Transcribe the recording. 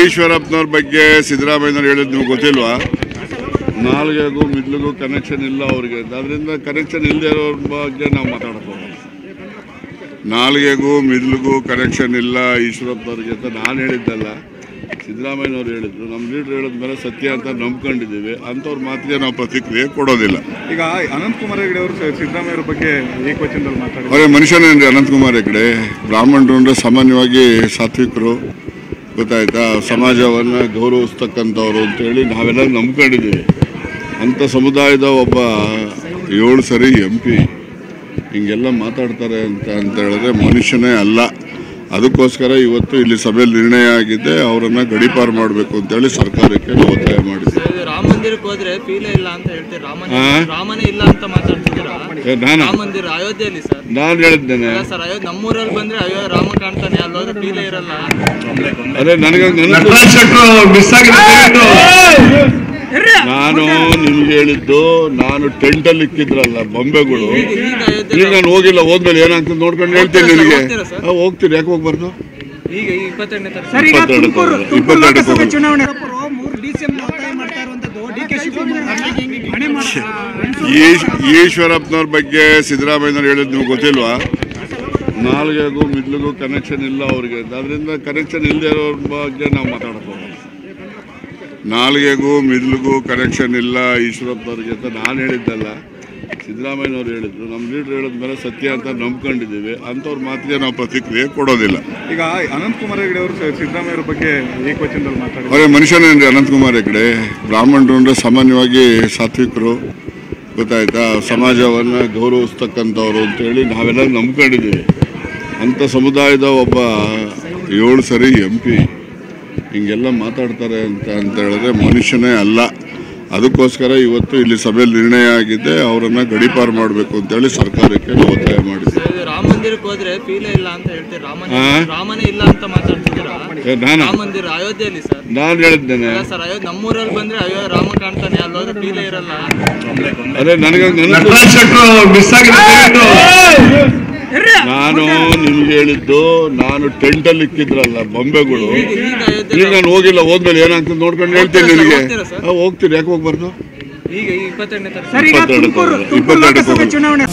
ಈಶ್ವರಪ್ಪನವ್ರ ಬಗ್ಗೆ ಸಿದ್ದರಾಮಯ್ಯನವ್ರು ಹೇಳಿದ್ ನೀವು ಗೊತ್ತಿಲ್ವಾ? ನಾಲ್ಗೆಗೂ ಮಿಡ್ಲಿಗೂ ಕನೆಕ್ಷನ್ ಇಲ್ಲ ಅವ್ರಿಗೆ. ಅದರಿಂದ ಕನೆಕ್ಷನ್ ಇಲ್ಲದೆ ಇರೋರ ಬಗ್ಗೆ ನಾವು ಮಾತಾಡೋದು. ನಾಲ್ಗೆಗೂ ಮಿಡ್ಲಿಗೂ ಕನೆಕ್ಷನ್ ಇಲ್ಲ ಈಶ್ವರಪ್ಪನವ್ರಿಗೆ ಅಂತ ನಾನು ಹೇಳಿದ್ದಲ್ಲ, ಸಿದ್ದರಾಮಯ್ಯನವ್ರು ಹೇಳಿದ್ರು. ನಮ್ಮ ಲೀಡರ್ ಹೇಳಿದ್ಮೇಲೆ ಸತ್ಯ ಅಂತ ನಂಬ್ಕೊಂಡಿದ್ದೀವಿ. ಅಂಥವ್ರ ಮಾತಿಗೆ ನಾವು ಪ್ರತಿಕ್ರಿಯೆ ಕೊಡೋದಿಲ್ಲ. ಈಗ ಅನಂತಕುಮಾರ್ ಹೆಗಡೆ ಅವರು ಸಿದ್ದರಾಮಯ್ಯವ್ರ ಬಗ್ಗೆ ಏಕವಚನದಲ್ಲಿ ಮಾತಾಡಿದ್ರು. ಅವರೇ ಮನುಷ್ಯನೇನ್ರಿ ಅನಂತಕುಮಾರ್ ಹೆಗಡೆ? ಬ್ರಾಹ್ಮಣರು ಅಂದರೆ ಸಾಮಾನ್ಯವಾಗಿ ಸಾತ್ವಿಕರು, ಗೊತ್ತಾಯ್ತಾ, ಸಮಾಜವನ್ನು ಗೌರವಿಸ್ತಕ್ಕಂಥವ್ರು ಅಂತೇಳಿ ನಾವೆಲ್ಲ ನಂಬ್ಕೊಂಡಿದ್ದೀವಿ. ಅಂಥ ಸಮುದಾಯದ ಒಬ್ಬ 7 ಸರಿ MP ಹಿಂಗೆಲ್ಲ ಮಾತಾಡ್ತಾರೆ ಅಂತ ಹೇಳಿದ್ರೆ ಮನುಷ್ಯನೇ ಅಲ್ಲ. ಅದಕ್ಕೋಸ್ಕರ ಇವತ್ತು ಇಲ್ಲಿ ಸಭೆಯಲ್ಲಿ ನಿರ್ಣಯ ಆಗಿದೆ, ಅವರನ್ನು ಗಡೀಪಾರು ಮಾಡಬೇಕು ಅಂತೇಳಿ ಸರ್ಕಾರಕ್ಕೆ ನಾವು ಒತ್ತಾಯ ಮಾಡಿದ್ದೀವಿ. ರಾಮ ಮಂದಿರಕ್ಕೆ ಹೋದ್ರೆ ಫೀಲೇ ಇಲ್ಲ ಅಂತ ಹೇಳ್ತೀವಿ. ರಾಮನೇ ಇಲ್ಲ ಅಂತ ಮಾತಾಡ್ತಿದ್ದೀರಾ? ರಾಮ ಮಂದಿರ ಅಯೋಧ್ಯೆಯಲ್ಲಿ ಸರ್ ನಾನು ಹೇಳಿದ್ದೇನೆ ಸರ್. ನಮ್ಮೂರಲ್ಲಿ ಬಂದ್ರೆ ಅಯ್ಯೋ ರಾಮ ಕಾಣ್ತಾನೆ, ಅಲ್ಲೋದ್ರೆ ಫೀಲೇ ಇರಲ್ಲ. ಅದೇ ನನಗೆ ನಾನು ನಿಮ್ಗೆ ಹೇಳಿದ್ದು, ನಾನು ಟೆಂಟಲ್ಲಿ ಇಕ್ಕಿದ್ರಲ್ಲ ಬೊಂಬೆಗಳು, ಈಗ ನಾನು ಹೋಗಿಲ್ಲ. ಹೋದ್ಮೇಲೆ ಏನಾಗ್ತದೆ ನೋಡ್ಕೊಂಡು ಹೇಳ್ತೀನಿ ನಿನಗೆ. ಹೋಗ್ತೀನಿ, ಯಾಕೆ ಹೋಗ್ಬಾರ್ದು? ಈಗ 22ನೇ ಈಶ್ವರಪ್ಪನವ್ರ ಬಗ್ಗೆ ಸಿದ್ದರಾಮಯ್ಯನವ್ರು ಹೇಳಿದ್ ನೀವು ಗೊತ್ತಿಲ್ವಾ? ನಾಲ್ಗೆಗೂ ಮಿಡ್ಲಿಗೂ ಕನೆಕ್ಷನ್ ಇಲ್ಲ ಅವ್ರಿಗೆ. ಅದರಿಂದ ಕನೆಕ್ಷನ್ ಇಲ್ಲದೆ ಇರೋರ ಬಗ್ಗೆ ನಾವು ಮಾತಾಡೋದು. ನಾಲ್ಗೆಗೂ ಮಿಡ್ಲಿಗೂ ಕನೆಕ್ಷನ್ ಇಲ್ಲ ಈಶ್ವರಪ್ಪನವ್ರಿಗೆ ಅಂತ ನಾನು ಹೇಳಿದ್ದಲ್ಲ, ಸಿದ್ದರಾಮಯ್ಯನವ್ರು ಹೇಳಿದ್ರು. ನಮ್ಮ ಲೀಡರ್ ಹೇಳಿದ್ಮೇಲೆ ಸತ್ಯ ಅಂತ ನಂಬ್ಕೊಂಡಿದ್ದೀವಿ. ಅಂಥವ್ರ ಮಾತಿಗೆ ನಾವು ಪ್ರತಿಕ್ರಿಯೆ ಕೊಡೋದಿಲ್ಲ. ಈಗ ಅನಂತಕುಮಾರ್ ಹೆಗಡೆ ಅವರು ಸಿದ್ದರಾಮಯ್ಯವ್ರ ಬಗ್ಗೆ ಏಕವಚನದಲ್ಲಿ ಮಾತಾಡಿದ್ರು. ಅವರೇ ಮನುಷ್ಯನೇನ್ರಿ ಅನಂತಕುಮಾರ್ ಹೆಗಡೆ? ಬ್ರಾಹ್ಮಣರು ಅಂದರೆ ಸಾಮಾನ್ಯವಾಗಿ ಸಾತ್ವಿಕರು, ಗೊತ್ತಾಯ್ತಾ, ಸಮಾಜವನ್ನು ಗೌರವಿಸ್ತಕ್ಕಂಥವ್ರು ಅಂತೇಳಿ ನಾವೆಲ್ಲ ನಂಬ್ಕೊಂಡಿದ್ದೀವಿ. ಅಂಥ ಸಮುದಾಯದ ಒಬ್ಬ 7 ಸರಿ MP ಹಿಂಗೆಲ್ಲ ಮಾತಾಡ್ತಾರೆ ಅಂತ ಹೇಳಿದ್ರೆ ಮನುಷ್ಯನೇ ಅಲ್ಲ. ಅದಕ್ಕೋಸ್ಕರ ಇವತ್ತು ಇಲ್ಲಿ ಸಭೆಯಲ್ಲಿ ನಿರ್ಣಯ ಆಗಿದೆ, ಅವರನ್ನು ಗಡೀಪಾರು ಮಾಡಬೇಕು ಅಂತೇಳಿ ಸರ್ಕಾರಕ್ಕೆ ನಾವು ಒತ್ತಾಯ ಮಾಡಿದ್ದೀವಿ. ರಾಮ ಮಂದಿರಕ್ಕೆ ಹೋದ್ರೆ ಫೀಲೇ ಇಲ್ಲ ಅಂತ ಹೇಳ್ತೀವಿ. ರಾಮನೇ ಇಲ್ಲ ಅಂತ ಮಾತಾಡ್ತಿದ್ದೀರಾ? ರಾಮ ಮಂದಿರ ಅಯೋಧ್ಯೆಯಲ್ಲಿ ಸರ್ ನಾನು ಹೇಳಿದ್ದೇನೆ ಸರ್. ನಮ್ಮೂರಲ್ಲಿ ಬಂದ್ರೆ ಅಯ್ಯೋ ರಾಮ ಕಾಣ್ತಾನೆ, ಅಲ್ಲೋದ್ರೆ ಫೀಲೇ ಇರಲ್ಲ. ಅದೇ ನನಗೆ ನಾನು ನಿಮ್ಗೆ ಹೇಳಿದ್ದು, ನಾನು ಟೆಂಟಲ್ಲಿ ಇಕ್ಕಿದ್ರಲ್ಲ ಬೊಂಬೆಗಳು, ಈಗ ನಾನು ಹೋಗಿಲ್ಲ. ಹೋದ್ಮೇಲೆ ಏನಾಗ್ತದೆ ನೋಡ್ಕೊಂಡು ಹೇಳ್ತೀನಿ ನಿನಗೆ. ಹೋಗ್ತೀನಿ, ಯಾಕೆ ಹೋಗ್ಬಾರ್ದು? ಈಗ 22ನೇ